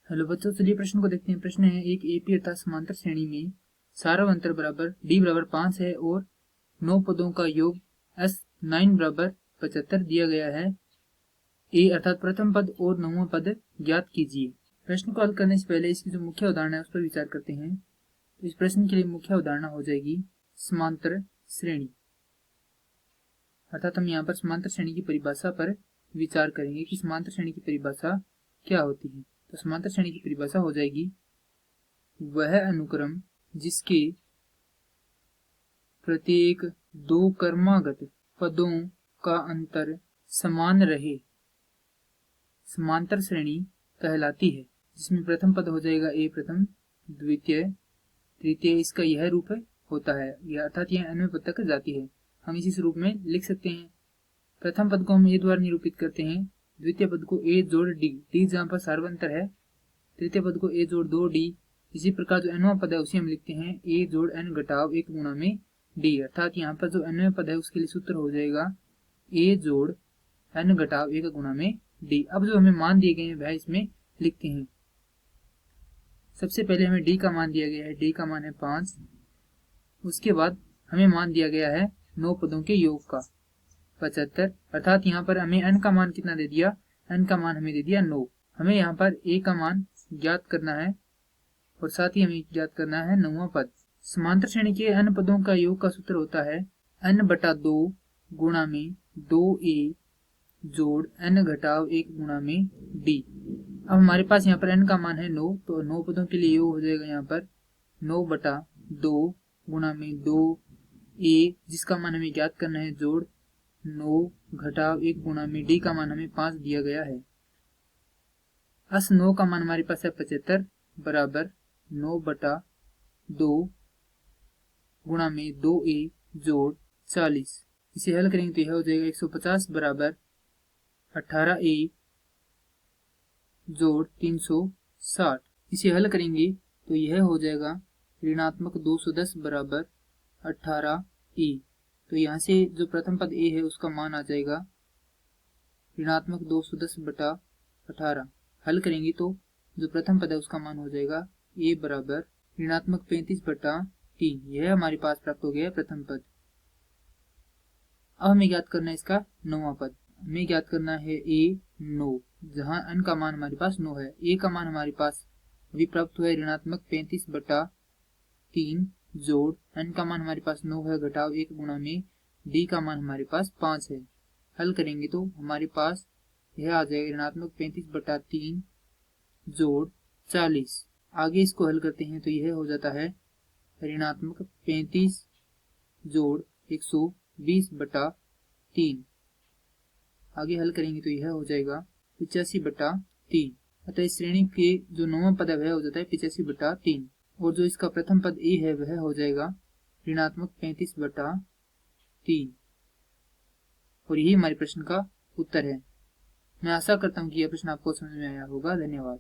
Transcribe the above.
Hello बच्चों, चलिए प्रश्न को देखते हैं। प्रश्न है एक एपी अर्थात समांतर श्रेणी में सारा अंतर बराबर डी बराबर 5 है और 9 पदों का योग एस 9 बराबर 75 दिया गया है। ए अर्थात प्रथम पद और 9वां पद ज्ञात कीजिए। प्रश्न को हल करने से पहले इसकी जो मुख्य उदाहरण है उस पर विचार करते हैं। तो इस प्रश्न के लिए मुख्य उदाहरण हो जाएगी समांतर श्रेणी। अर्थात हम यहाँ पर समांतर श्रेणी की परिभाषा पर विचार करेंगे कि समांतर श्रेणी की परिभाषा क्या होती है। तो समांतर श्रेणी की परिभाषा हो जाएगी वह अनुक्रम जिसके प्रत्येक दो क्रमागत पदों का अंतर समान रहे समांतर श्रेणी कहलाती है, जिसमें प्रथम पद हो जाएगा ए प्रथम, द्वितीय, तृतीय इसका यह रूप होता है, यह अर्थात यह अन्य पद तक जाती है। हम इसी रूप में लिख सकते हैं। प्रथम पद को हम ए द्वारा निरूपित करते हैं, द्वितीय पद को ए जोड़ डी, डी जहाँ पर सार्वंतर है, तृतीय पद को ए जोड़ दो डी। इसी प्रकार जो एनवां पद है उसे हम लिखते हैं ए जोड़ एन घटाव 1 गुणा में डी। अर्थात यहाँ पर जो एनवें पद है उसके लिए सूत्र हो जाएगा ए जोड़ एन घटाव 1 गुणा में डी। अब जो हमें मान दिए गए हैं वह इसमें लिखते हैं। सबसे पहले हमें डी का मान दिया गया है, डी का मान है 5। उसके बाद हमें मान दिया गया है 9 पदों के योग का 75। अर्थात यहाँ पर हमें एन का मान कितना दे दिया, एन का मान हमें दे दिया 9। हमें यहाँ पर ए का मान ज्ञात करना है और साथ ही हमें ज्ञात करना है 9वां पद। समांतर श्रेणी के n पदों का योग का सूत्र होता है n बटा 2 गुणा में 2a जोड़ n घटाव 1 गुणा में d। अब हमारे पास यहाँ पर n का मान है 9, तो 9 पदों के लिए योग हो जाएगा यहाँ पर 9 बटा 2 गुणा में 2a जिसका मान हमें ज्ञात करना है जोड़ 9 घटाव 1 गुणा में d का मान हमें 5 दिया गया है। अस 9 का मान हमारे पास है 75 बराबर 9 बटा 2 गुणा में 2a जोड़ 40। इसे हल करेंगे तो यह हो जाएगा 150 बराबर 18a जोड़ 360। इसे हल करेंगे तो यह हो जाएगा ऋणात्मक 210 बराबर 18a। तो यहाँ से जो प्रथम पद a है उसका मान आ जाएगा ऋणात्मक 210 बटा 18। हल करेंगे तो जो प्रथम पद है उसका मान हो जाएगा a बराबर ऋणात्मक 35 बटा 3। यह हमारे पास प्राप्त हो गया है प्रथम पद। अब हमें ज्ञात करना है इसका 9वां पद। हमें ज्ञात करना है a 9, जहां n का मान हमारे पास 9 है। a का मान हमारे पास अभी प्राप्त हुआ है ऋणात्मक 35 बटा 3 जोड़ n का मान हमारे पास 9 है घटाव 1 गुणा में d का मान हमारे पास 5 है। हल करेंगे तो हमारे पास यह आ जाएगा ऋणात्मक 35 बटा 3 जोड़ 40। आगे इसको हल करते हैं तो यह हो जाता है ऋणात्मक 35 जोड़ 120 बटा 3। आगे हल करेंगे तो यह हो जाएगा 85 बटा 3। अतः इस श्रेणी के जो 9वां पद है वह हो जाता है 85 बटा 3 और जो इसका प्रथम पद ए है वह हो जाएगा ऋणात्मक 35 बटा 3। और यही हमारे प्रश्न का उत्तर है। मैं आशा करता हूँ कि यह प्रश्न आपको समझ में आया होगा। धन्यवाद।